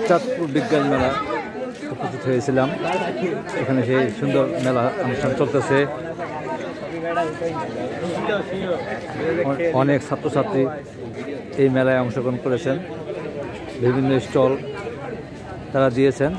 চাঁদপুর বিজ্ঞান মেলা উপস্থিত হয়েছিলাম। এখানে সেই সুন্দর মেলা অনুষ্ঠান চলতেছে। অনেক ছাত্রছাত্রী এই মেলায় অংশগ্রহণ করেছেন, বিভিন্ন স্টল তারা দিয়েছেন।